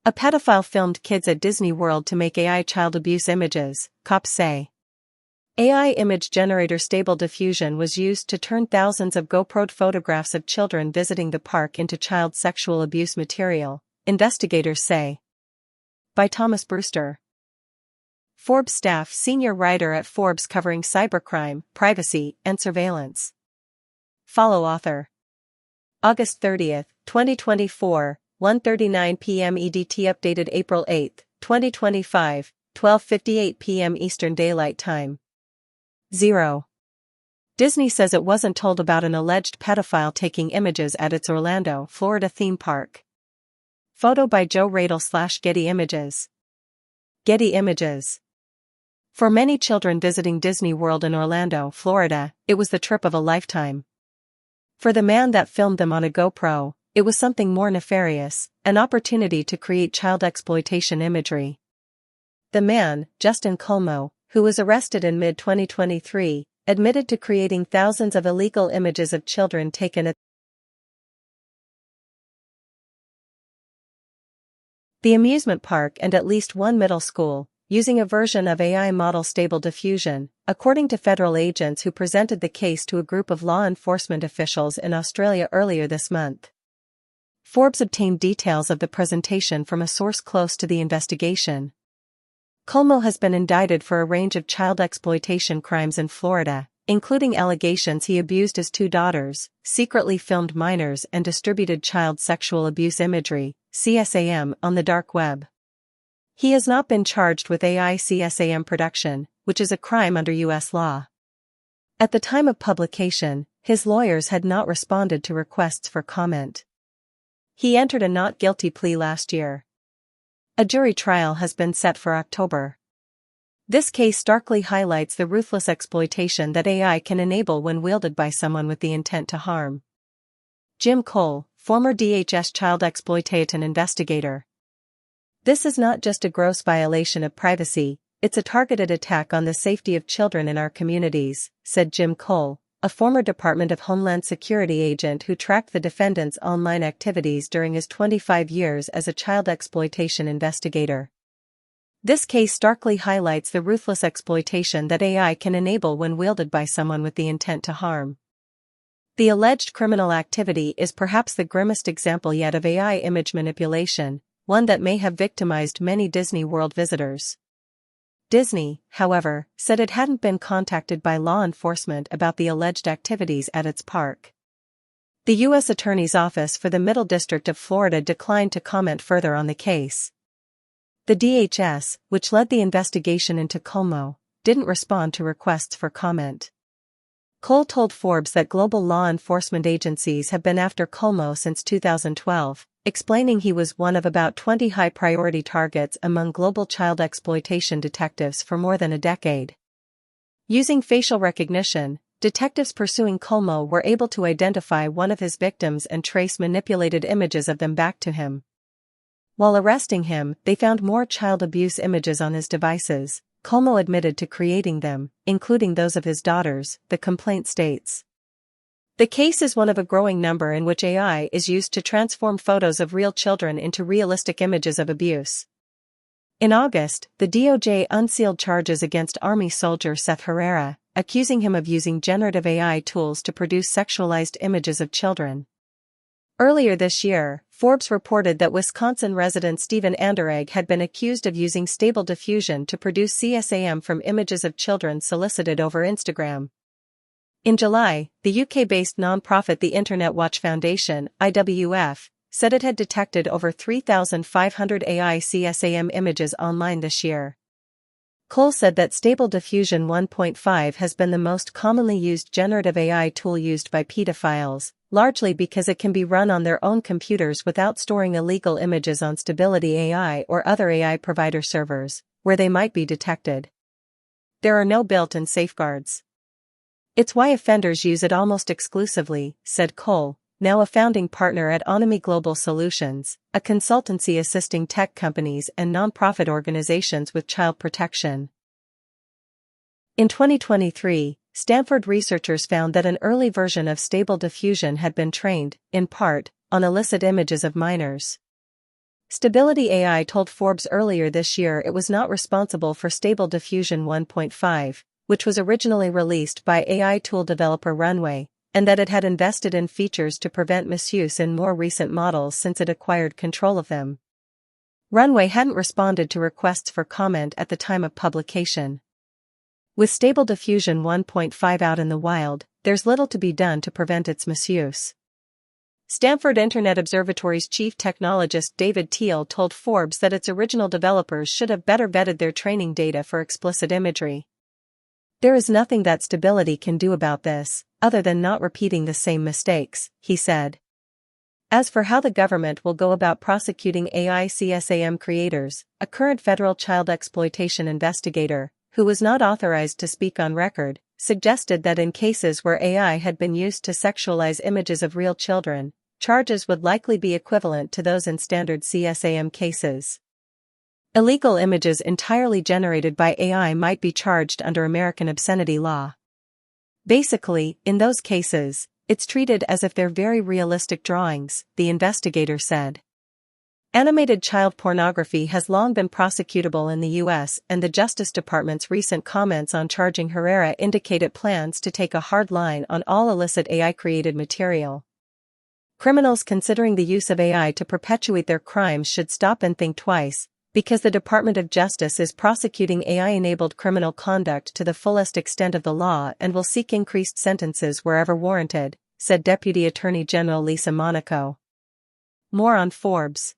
A pedophile filmed kids at Disney World to make AI child abuse images, cops say. AI image generator Stable Diffusion was used to turn thousands of GoPro'd photographs of children visiting the park into child sexual abuse material, investigators say. By Thomas Brewster. Forbes staff senior writer at Forbes covering cybercrime, privacy, and surveillance. Follow author. August 30, 2024, 1:39 p.m. EDT updated April 8, 2025, 12:58 p.m. Eastern Daylight Time. 0. Disney says it wasn't told about an alleged pedophile taking images at its Orlando, Florida theme park. Photo by Joe Radel/Getty Images. Getty Images. For many children visiting Disney World in Orlando, Florida, it was the trip of a lifetime. For the man that filmed them on a GoPro, it was something more nefarious, an opportunity to create child exploitation imagery. The man, Justin Culmo, who was arrested in mid-2023, admitted to creating thousands of illegal images of children taken at the amusement park and at least one middle school, using a version of AI model Stable Diffusion, according to federal agents who presented the case to a group of law enforcement officials in Australia earlier this month. Forbes obtained details of the presentation from a source close to the investigation. Culmo has been indicted for a range of child exploitation crimes in Florida, including allegations he abused his two daughters, secretly filmed minors and distributed child sexual abuse imagery, CSAM, on the dark web. He has not been charged with AI CSAM production, which is a crime under U.S. law. At the time of publication, his lawyers had not responded to requests for comment. He entered a not guilty plea last year. A jury trial has been set for October. This case starkly highlights the ruthless exploitation that AI can enable when wielded by someone with the intent to harm. Jim Cole, former DHS child exploitation investigator. This is not just a gross violation of privacy, it's a targeted attack on the safety of children in our communities, said Jim Cole, a former Department of Homeland Security agent who tracked the defendant's online activities during his 25 years as a child exploitation investigator. This case starkly highlights the ruthless exploitation that AI can enable when wielded by someone with the intent to harm. The alleged criminal activity is perhaps the grimmest example yet of AI image manipulation, one that may have victimized many Disney World visitors. Disney, however, said it hadn't been contacted by law enforcement about the alleged activities at its park. The U.S. Attorney's Office for the Middle District of Florida declined to comment further on the case. The DHS, which led the investigation into Culmo, didn't respond to requests for comment. Cole told Forbes that global law enforcement agencies have been after Culmo since 2012, explaining he was one of about 20 high-priority targets among global child exploitation detectives for more than a decade. Using facial recognition, detectives pursuing Culmo were able to identify one of his victims and trace manipulated images of them back to him. While arresting him, they found more child abuse images on his devices. Culmo admitted to creating them, including those of his daughters, the complaint states. The case is one of a growing number in which AI is used to transform photos of real children into realistic images of abuse. In August, the DOJ unsealed charges against Army soldier Seth Herrera, accusing him of using generative AI tools to produce sexualized images of children. Earlier this year, Forbes reported that Wisconsin resident Stephen Anderegg had been accused of using Stable Diffusion to produce CSAM from images of children solicited over Instagram. In July, the UK-based non-profit the Internet Watch Foundation, IWF, said it had detected over 3,500 AI CSAM images online this year. Cole said that Stable Diffusion 1.5 has been the most commonly used generative AI tool used by pedophiles, largely because it can be run on their own computers without storing illegal images on Stability AI or other AI provider servers, where they might be detected. There are no built-in safeguards. It's why offenders use it almost exclusively, said Cole, now a founding partner at Onomy Global Solutions, a consultancy assisting tech companies and nonprofit organizations with child protection. In 2023, Stanford researchers found that an early version of Stable Diffusion had been trained, in part, on illicit images of minors. Stability AI told Forbes earlier this year it was not responsible for Stable Diffusion 1.5, which was originally released by AI tool developer Runway, and that it had invested in features to prevent misuse in more recent models since it acquired control of them. Runway hadn't responded to requests for comment at the time of publication. With Stable Diffusion 1.5 out in the wild, there's little to be done to prevent its misuse. Stanford Internet Observatory's chief technologist David Teal told Forbes that its original developers should have better vetted their training data for explicit imagery. There is nothing that Stability can do about this, other than not repeating the same mistakes, he said. As for how the government will go about prosecuting AI CSAM creators, a current federal child exploitation investigator, who was not authorized to speak on record, suggested that in cases where AI had been used to sexualize images of real children, charges would likely be equivalent to those in standard CSAM cases. Illegal images entirely generated by AI might be charged under American obscenity law. Basically, in those cases, it's treated as if they're very realistic drawings, the investigator said. Animated child pornography has long been prosecutable in the U.S., and the Justice Department's recent comments on charging Herrera indicate it plans to take a hard line on all illicit AI-created material. Criminals considering the use of AI to perpetuate their crimes should stop and think twice, because the Department of Justice is prosecuting AI-enabled criminal conduct to the fullest extent of the law and will seek increased sentences wherever warranted, said Deputy Attorney General Lisa Monaco. More on Forbes.